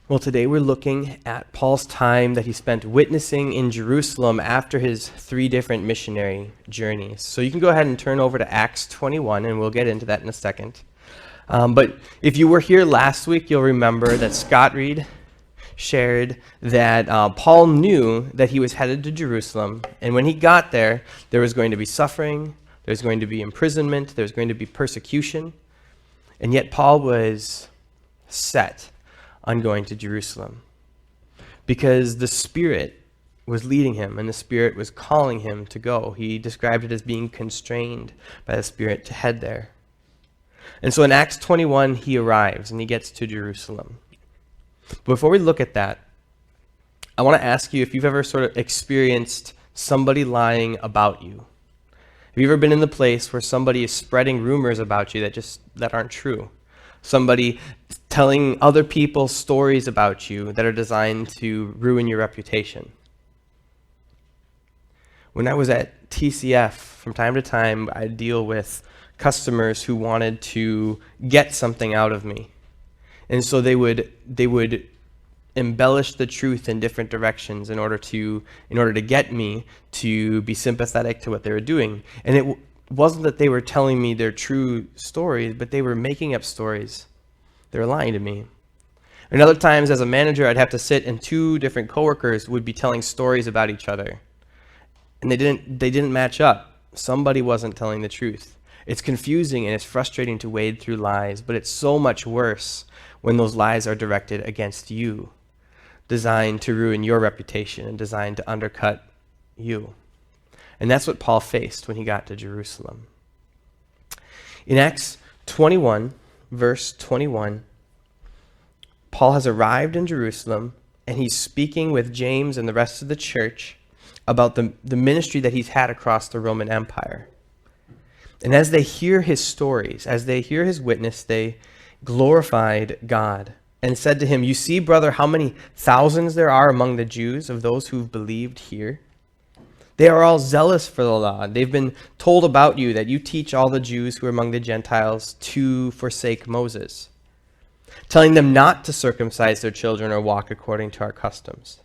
Well, today we're looking at Paul's time that he spent witnessing in Jerusalem after his 3 different missionary journeys. So you can go ahead and turn over to Acts 21, and we'll get into that in a second. But if you were here last week, you'll remember that Scott Reed shared that Paul knew that he was headed to Jerusalem, and when he got there, there was going to be suffering, there's going to be imprisonment, there's going to be persecution, and yet Paul was set on going to Jerusalem because the Spirit was leading him and the Spirit was calling him to go. He described it as being constrained by the Spirit to head there. And so in Acts 21, he arrives and he gets to Jerusalem. Before we look at that, I want to ask you if you've ever sort of experienced somebody lying about you. Have you ever been in the place where somebody is spreading rumors about you that aren't true? Somebody telling other people stories about you that are designed to ruin your reputation. When I was at TCF, from time to time, I'd deal with customers who wanted to get something out of me. And so they would embellish the truth in different directions in order to get me to be sympathetic to what they were doing. And it wasn't that they were telling me their true stories, but they were making up stories. They were lying to me. And other times as a manager, I'd have to sit and 2 different coworkers would be telling stories about each other. And they didn't match up. Somebody wasn't telling the truth. It's confusing and it's frustrating to wade through lies, but it's so much worse when those lies are directed against you, designed to ruin your reputation and designed to undercut you. And that's what Paul faced when he got to Jerusalem. In Acts 21, verse 21, Paul has arrived in Jerusalem and he's speaking with James and the rest of the church about the ministry that he's had across the Roman Empire. And as they hear his stories, as they hear his witness, they glorified God and said to him, "You see, brother, how many thousands there are among the Jews of those who've believed here? They are all zealous for the law. They've been told about you that you teach all the Jews who are among the Gentiles to forsake Moses, telling them not to circumcise their children or walk according to our customs."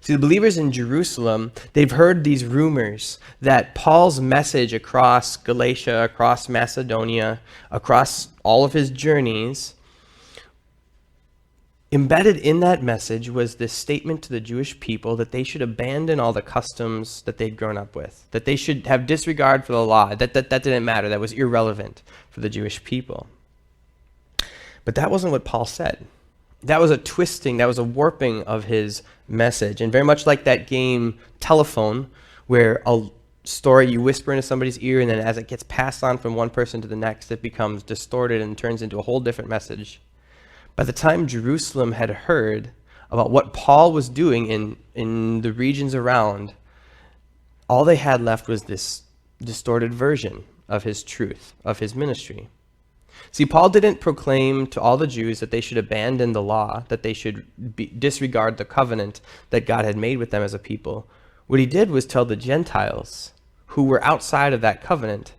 See, the believers in Jerusalem, they've heard these rumors that Paul's message across Galatia, across Macedonia, across all of his journeys, embedded in that message was this statement to the Jewish people that they should abandon all the customs that they'd grown up with, that they should have disregard for the law, that didn't matter, that was irrelevant for the Jewish people. But that wasn't what Paul said. That was a twisting, that was a warping of his message. And very much like that game Telephone, where a story you whisper into somebody's ear, and then as it gets passed on from one person to the next, it becomes distorted and turns into a whole different message. By the time Jerusalem had heard about what Paul was doing in the regions around, all they had left was this distorted version of his truth, of his ministry. See, Paul didn't proclaim to all the Jews that they should abandon the law, that they should disregard the covenant that God had made with them as a people. What he did was tell the Gentiles, who were outside of that covenant,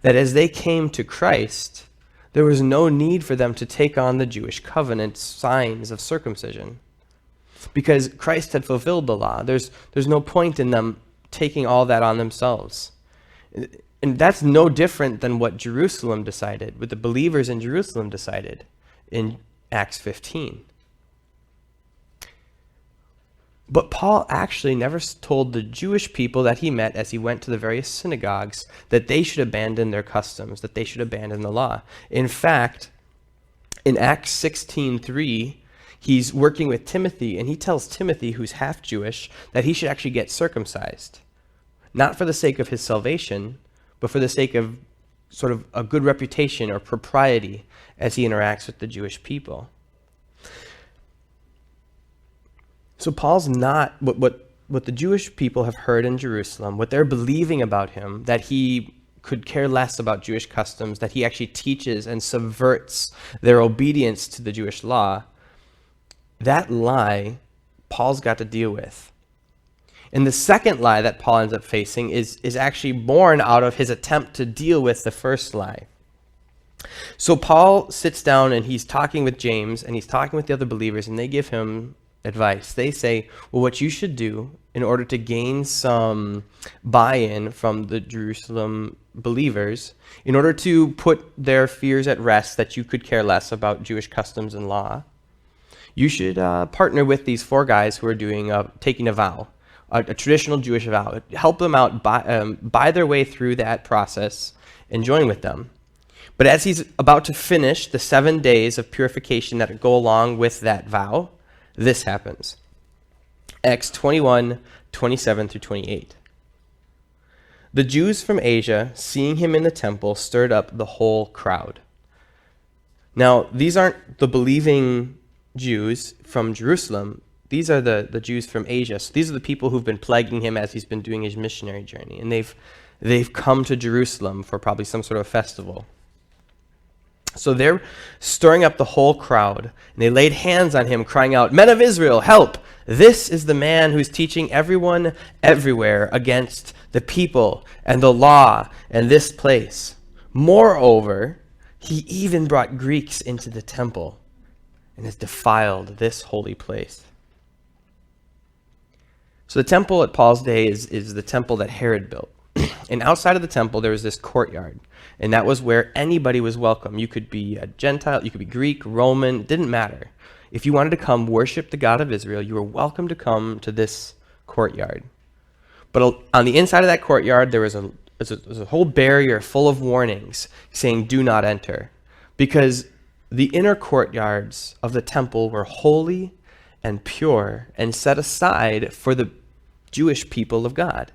that as they came to Christ, there was no need for them to take on the Jewish covenant signs of circumcision, because Christ had fulfilled the law. There's no point in them taking all that on themselves. And that's no different than what Jerusalem decided, what the believers in Jerusalem decided in Acts 15. But Paul actually never told the Jewish people that he met as he went to the various synagogues that they should abandon their customs, that they should abandon the law. In fact, in Acts 16:3, he's working with Timothy, and he tells Timothy, who's half Jewish, that he should actually get circumcised, not for the sake of his salvation, but for the sake of sort of a good reputation or propriety as he interacts with the Jewish people. So Paul's not what the Jewish people have heard in Jerusalem, what they're believing about him, that he could care less about Jewish customs, that he actually teaches and subverts their obedience to the Jewish law. That lie Paul's got to deal with. And the second lie that Paul ends up facing is actually born out of his attempt to deal with the first lie. So Paul sits down and he's talking with James and he's talking with the other believers, and they give him advice. They say, well, what you should do in order to gain some buy-in from the Jerusalem believers, in order to put their fears at rest that you could care less about Jewish customs and law, you should partner with these four guys who are doing taking a vow, a traditional Jewish vow. Help them out, buy their way through that process, and join with them. But as he's about to finish the 7 days of purification that go along with that vow, this happens. Acts 21, 27 through 28. The Jews from Asia, seeing him in the temple, stirred up the whole crowd. Now, these aren't the believing Jews from Jerusalem. These are the Jews from Asia. So these are the people who've been plaguing him as he's been doing his missionary journey. And they've come to Jerusalem for probably some sort of festival. So they're stirring up the whole crowd, and they laid hands on him, crying out, "Men of Israel, help! This is the man who's teaching everyone everywhere against the people and the law and this place. Moreover, he even brought Greeks into the temple and has defiled this holy place." So the temple at Paul's day is the temple that Herod built. And outside of the temple, there was this courtyard. And that was where anybody was welcome. You could be a Gentile, you could be Greek, Roman, it didn't matter. If you wanted to come worship the God of Israel, you were welcome to come to this courtyard. But on the inside of that courtyard, there was a whole barrier full of warnings saying, "Do not enter." Because the inner courtyards of the temple were holy and pure and set aside for the Jewish people of God.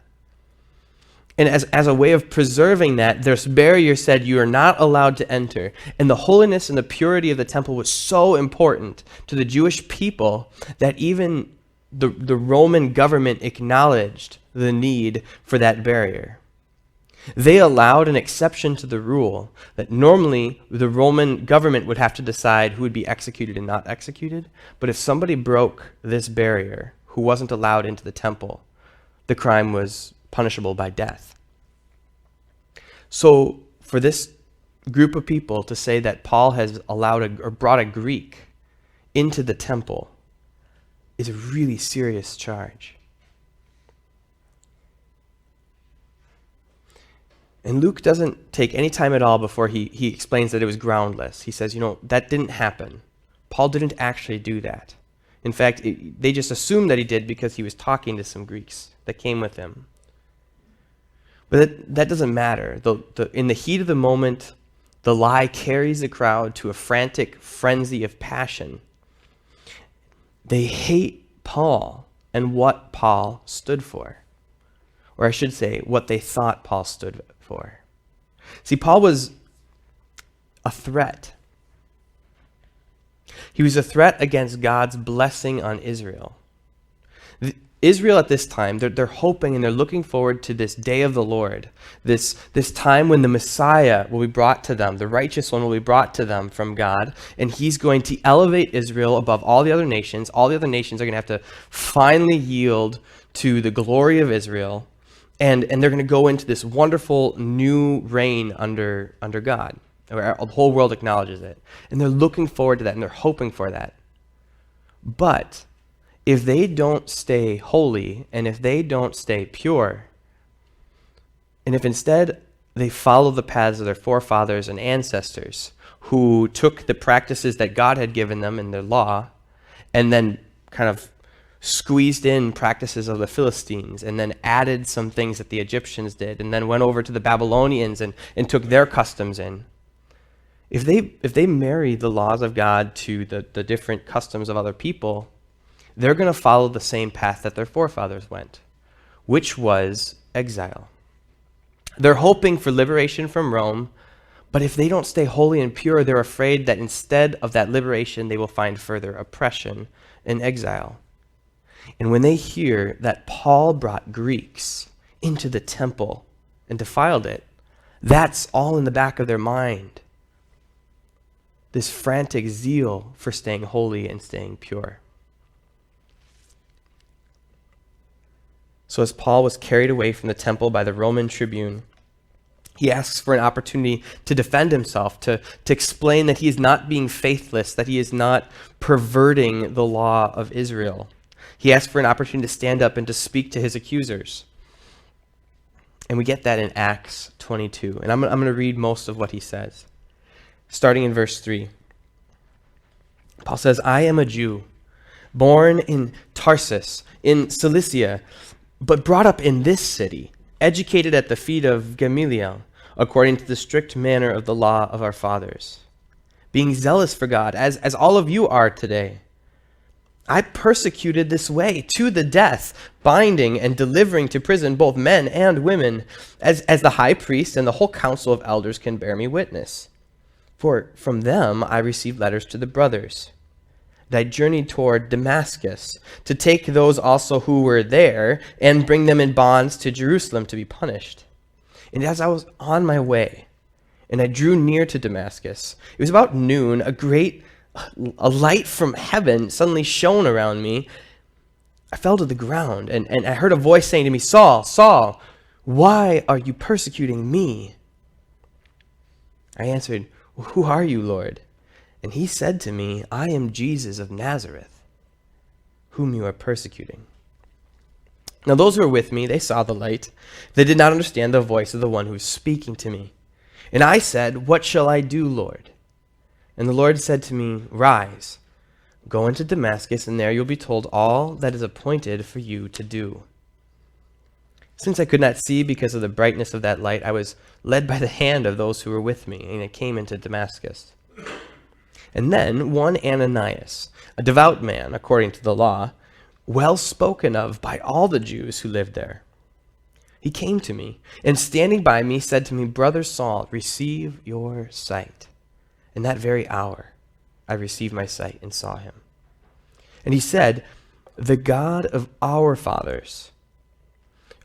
And as a way of preserving that, this barrier said you are not allowed to enter. And the holiness and the purity of the temple was so important to the Jewish people that even the Roman government acknowledged the need for that barrier. They allowed an exception to the rule that normally the Roman government would have to decide who would be executed and not executed. But if somebody broke this barrier who wasn't allowed into the temple, the crime was punishable by death. So for this group of people to say that Paul has allowed or brought a Greek into the temple is a really serious charge. And Luke doesn't take any time at all before he explains that it was groundless. He says, that didn't happen. Paul didn't actually do that. In fact, they just assumed that he did because he was talking to some Greeks that came with him. But that doesn't matter. In the heat of the moment, the lie carries the crowd to a frantic frenzy of passion. They hate Paul and what Paul stood for. Or I should say, what they thought Paul stood for. See, Paul was a threat. He was a threat against God's blessing on Israel. Israel at this time, they're hoping and they're looking forward to this day of the Lord, this time when the Messiah will be brought to them, the righteous one will be brought to them from God, and he's going to elevate Israel above all the other nations. All the other nations are going to have to finally yield to the glory of Israel, and they're going to go into this wonderful new reign under God. The whole world acknowledges it. And they're looking forward to that, and they're hoping for that. But if they don't stay holy, and if they don't stay pure, and if instead they follow the paths of their forefathers and ancestors, who took the practices that God had given them in their law, and then kind of squeezed in practices of the Philistines, and then added some things that the Egyptians did, and then went over to the Babylonians and took their customs in, if they marry the laws of God to the different customs of other people, they're going to follow the same path that their forefathers went, which was exile. They're hoping for liberation from Rome, but if they don't stay holy and pure, they're afraid that instead of that liberation, they will find further oppression and exile. And when they hear that Paul brought Greeks into the temple and defiled it, that's all in the back of their mind. This frantic zeal for staying holy and staying pure. So as Paul was carried away from the temple by the Roman tribune, He asks for an opportunity to defend himself, to explain that he is not being faithless, that he is not perverting the law of Israel. He asks for an opportunity to stand up and to speak to his accusers. And we get that in Acts 22. And I'm going to read most of what he says. Starting in verse 3. Paul says, I am a Jew, born in Tarsus, in Cilicia, but brought up in this city, educated at the feet of Gamaliel, according to the strict manner of the law of our fathers, being zealous for God, as all of you are today. I persecuted this way to the death, binding and delivering to prison both men and women, as the high priest and the whole council of elders can bear me witness. For from them I received letters to the brothers. And I journeyed toward Damascus to take those also who were there and bring them in bonds to Jerusalem to be punished. And as I was on my way, and I drew near to Damascus, it was about noon, a light from heaven suddenly shone around me. I fell to the ground, and I heard a voice saying to me, Saul, Saul, why are you persecuting me? I answered, who are you, Lord? And he said to me, I am Jesus of Nazareth, whom you are persecuting. Now those who were with me, they saw the light. They did not understand the voice of the one who was speaking to me. And I said, what shall I do, Lord? And the Lord said to me, rise, go into Damascus, and there you'll be told all that is appointed for you to do. Since I could not see because of the brightness of that light, I was led by the hand of those who were with me, and I came into Damascus. And then one Ananias, a devout man according to the law, well spoken of by all the Jews who lived there. He came to me, and standing by me said to me, Brother Saul, receive your sight. In that very hour I received my sight and saw him. And he said, the God of our fathers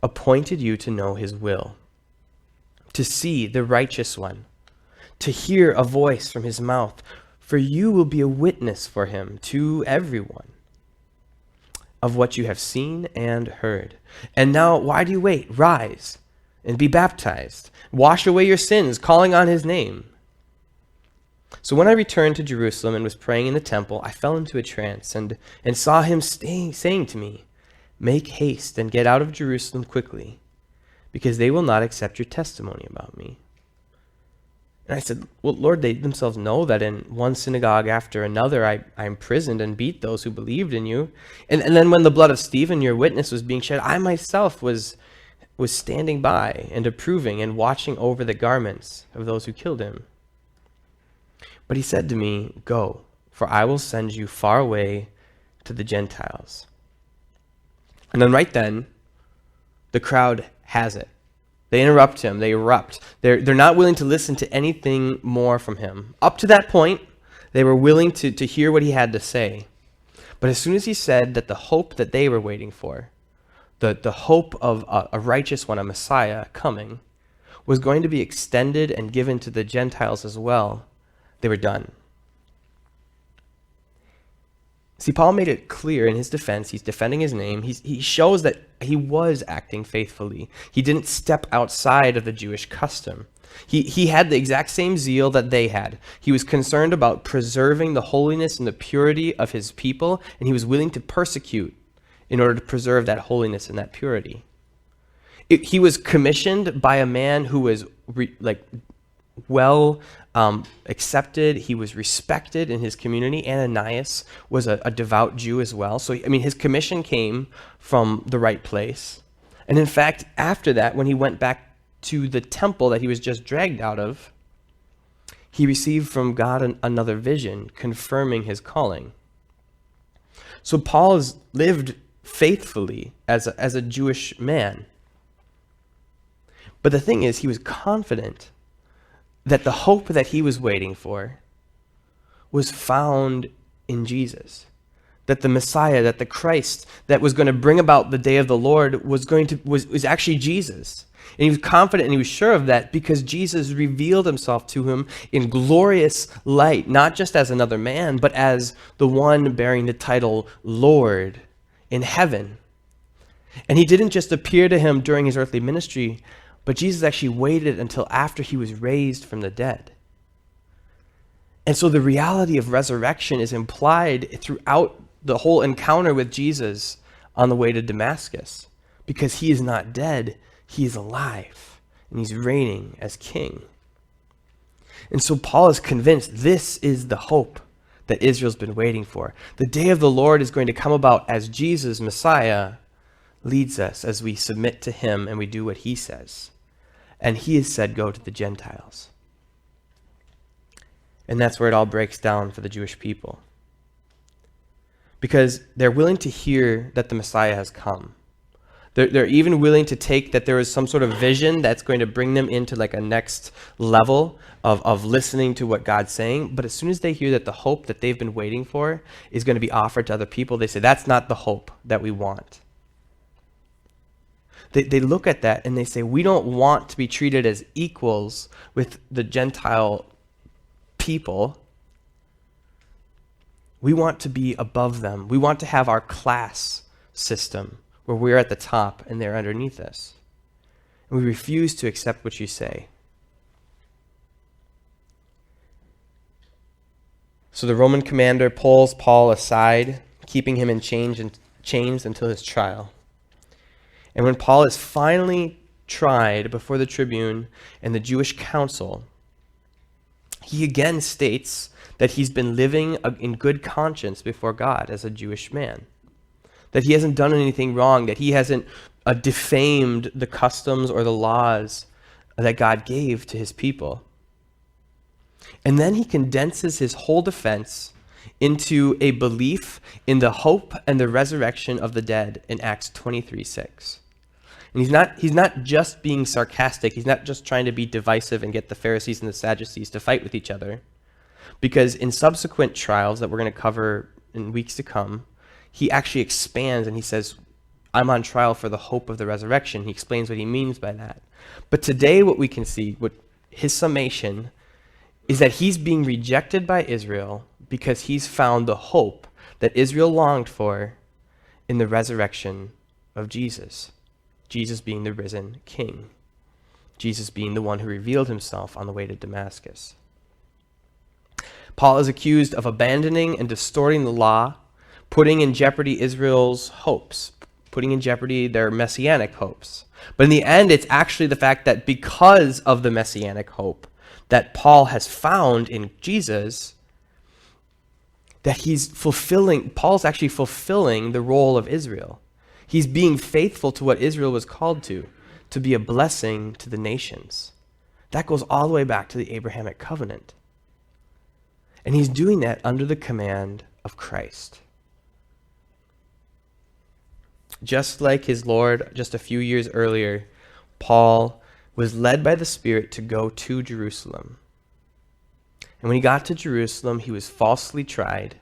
appointed you to know his will, to see the righteous one, to hear a voice from his mouth, for you will be a witness for him to everyone of what you have seen and heard. And now, why do you wait? Rise and be baptized. Wash away your sins, calling on his name. So when I returned to Jerusalem and was praying in the temple, I fell into a trance and saw him saying to me, make haste and get out of Jerusalem quickly, because they will not accept your testimony about me. And I said, well, Lord, they themselves know that in one synagogue after another I imprisoned and beat those who believed in you. And then when the blood of Stephen, your witness, was being shed, I myself was standing by and approving and watching over the garments of those who killed him. But he said to me, go, for I will send you far away to the Gentiles. And then right then, the crowd has it. They interrupt him. They erupt. They're not willing to listen to anything more from him. Up to that point, they were willing to hear what he had to say. But as soon as he said that the hope that they were waiting for, the hope of a righteous one, a Messiah coming, was going to be extended and given to the Gentiles as well, they were done. See, Paul made it clear in his defense. He's defending his name. He shows that he was acting faithfully. He didn't step outside of the Jewish custom. He had the exact same zeal that they had. He was concerned about preserving the holiness and the purity of his people, and he was willing to persecute in order to preserve that holiness and that purity. He was commissioned by a man who was well accepted. He was respected in his community. Ananias was a devout Jew as well. So, his commission came from the right place. And in fact, after that, when he went back to the temple that he was just dragged out of, he received from God another vision confirming his calling. So Paul has lived faithfully as a Jewish man. But the thing is, he was confident that the hope that he was waiting for was found in Jesus. That the Messiah, that the Christ that was going to bring about the day of the Lord was actually Jesus. And he was confident and he was sure of that because Jesus revealed himself to him in glorious light, not just as another man, but as the one bearing the title Lord in heaven. And he didn't just appear to him during his earthly ministry, But Jesus actually waited until after he was raised from the dead. And so the reality of resurrection is implied throughout the whole encounter with Jesus on the way to Damascus. Because he is not dead, he is alive, and he's reigning as king. And so Paul is convinced this is the hope that Israel's been waiting for. The day of the Lord is going to come about as Jesus, Messiah, leads us as we submit to him and we do what he says. And he has said, go to the Gentiles. And that's where it all breaks down for the Jewish people. Because they're willing to hear that the Messiah has come. They're even willing to take that there is some sort of vision that's going to bring them into like a next level of listening to what God's saying. But as soon as they hear that the hope that they've been waiting for is going to be offered to other people, they say, that's not the hope that we want. They look at that and they say, we don't want to be treated as equals with the Gentile people. We want to be above them. We want to have our class system where we're at the top and they're underneath us. And we refuse to accept what you say. So the Roman commander pulls Paul aside, keeping him in chains until his trial. And when Paul is finally tried before the tribune and the Jewish council, he again states that he's been living in good conscience before God as a Jewish man. That he hasn't done anything wrong, that he hasn't defamed the customs or the laws that God gave to his people. And then he condenses his whole defense into a belief in the hope and the resurrection of the dead in Acts 23:6. And he's not just being sarcastic, he's not just trying to be divisive and get the Pharisees and the Sadducees to fight with each other. Because in subsequent trials that we're going to cover in weeks to come, he actually expands and he says, I'm on trial for the hope of the resurrection. He explains what he means by that. But today what we can see, what his summation, is that he's being rejected by Israel because he's found the hope that Israel longed for in the resurrection of Jesus. Jesus being the risen king. Jesus being the one who revealed himself on the way to Damascus. Paul is accused of abandoning and distorting the law, putting in jeopardy Israel's hopes, putting in jeopardy their messianic hopes. But in the end, it's actually the fact that because of the messianic hope that Paul has found in Jesus, that Paul's actually fulfilling the role of Israel. He's being faithful to what Israel was called to be a blessing to the nations. That goes all the way back to the Abrahamic covenant. And he's doing that under the command of Christ. Just like his Lord, just a few years earlier, Paul was led by the Spirit to go to Jerusalem. And when he got to Jerusalem, he was falsely tried.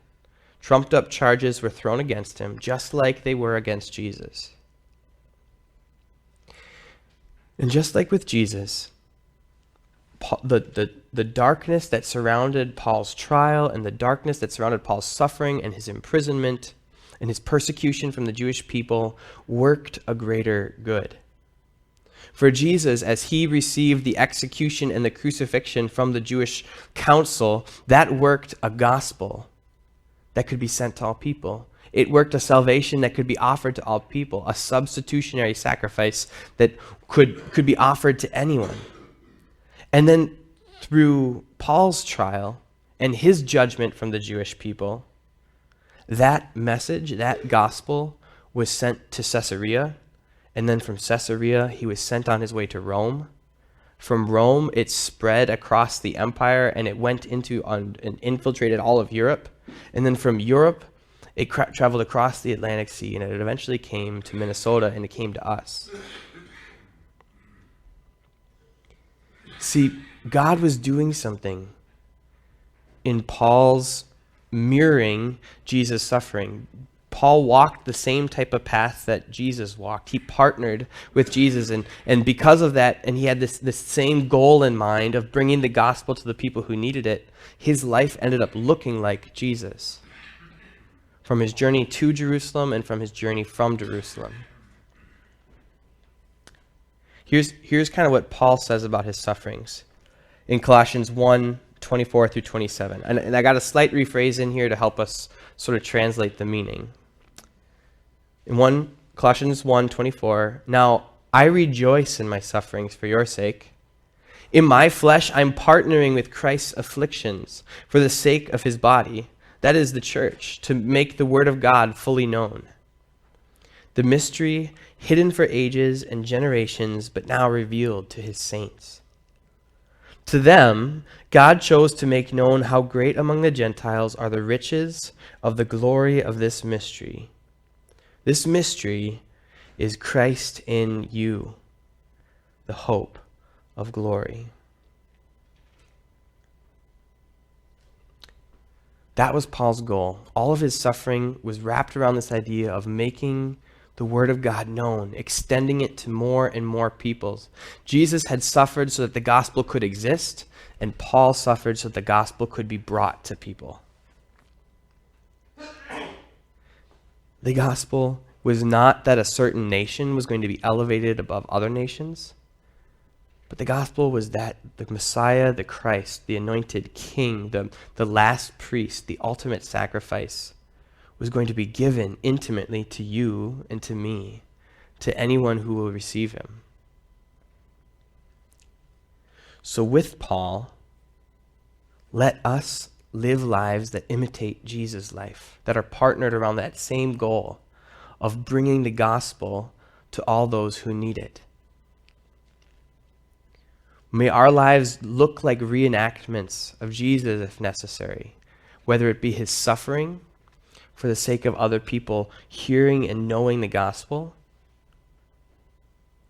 Trumped up charges were thrown against him, just like they were against Jesus. And just like with Jesus, the darkness that surrounded Paul's trial and the darkness that surrounded Paul's suffering and his imprisonment and his persecution from the Jewish people worked a greater good. For Jesus, as he received the execution and the crucifixion from the Jewish council, that worked a gospel that could be sent to all people. It worked a salvation that could be offered to all people, a substitutionary sacrifice that could be offered to anyone. And then through Paul's trial and his judgment from the Jewish people, that message, that gospel, was sent to Caesarea. And then from Caesarea, he was sent on his way to Rome. From Rome, it spread across the empire and it went into and infiltrated all of Europe. And then from Europe, it traveled across the Atlantic Sea and it eventually came to Minnesota and it came to us. See, God was doing something in Paul's mirroring Jesus' suffering. Paul walked the same type of path that Jesus walked. He partnered with Jesus, and because of that, and he had this same goal in mind of bringing the gospel to the people who needed it, his life ended up looking like Jesus. From his journey to Jerusalem and from his journey from Jerusalem. Here's kind of what Paul says about his sufferings in Colossians 1:24 through 27. And I got a slight rephrase in here to help us sort of translate the meaning. In Colossians 1:24, now I rejoice in my sufferings for your sake. In my flesh, I'm partnering with Christ's afflictions for the sake of his body, that is the church, to make the word of God fully known. The mystery hidden for ages and generations, but now revealed to his saints. To them, God chose to make known how great among the Gentiles are the riches of the glory of this mystery. This mystery is Christ in you, the hope of glory. That was Paul's goal. All of his suffering was wrapped around this idea of making the word of God known, extending it to more and more peoples. Jesus had suffered so that the gospel could exist, and Paul suffered so that the gospel could be brought to people. The gospel was not that a certain nation was going to be elevated above other nations, but the gospel was that the Messiah, the Christ, the anointed king, the last priest, the ultimate sacrifice, was going to be given intimately to you and to me, to anyone who will receive him. So with Paul, let us live lives that imitate Jesus' life, that are partnered around that same goal of bringing the gospel to all those who need it. May our lives look like reenactments of Jesus if necessary, whether it be his suffering for the sake of other people hearing and knowing the gospel,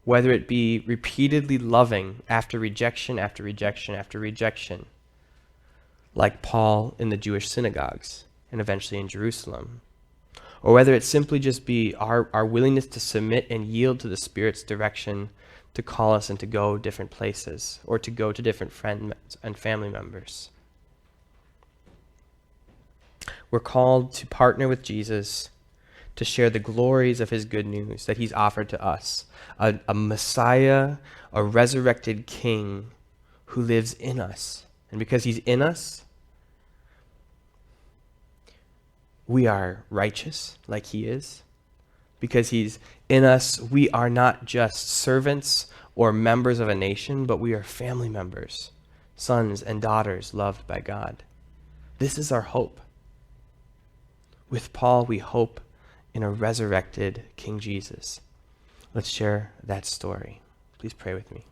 whether it be repeatedly loving after rejection after rejection after rejection, like Paul in the Jewish synagogues and eventually in Jerusalem, or whether it simply just be our willingness to submit and yield to the Spirit's direction to call us and to go different places, or to go to different friends and family members. We're called to partner with Jesus to share the glories of his good news that he's offered to us, a Messiah, a resurrected King who lives in us. And because he's in us, we are righteous like he is. Because he's in us, we are not just servants or members of a nation, but we are family members, sons and daughters loved by God. This is our hope. With Paul, we hope in a resurrected King Jesus. Let's share that story. Please pray with me.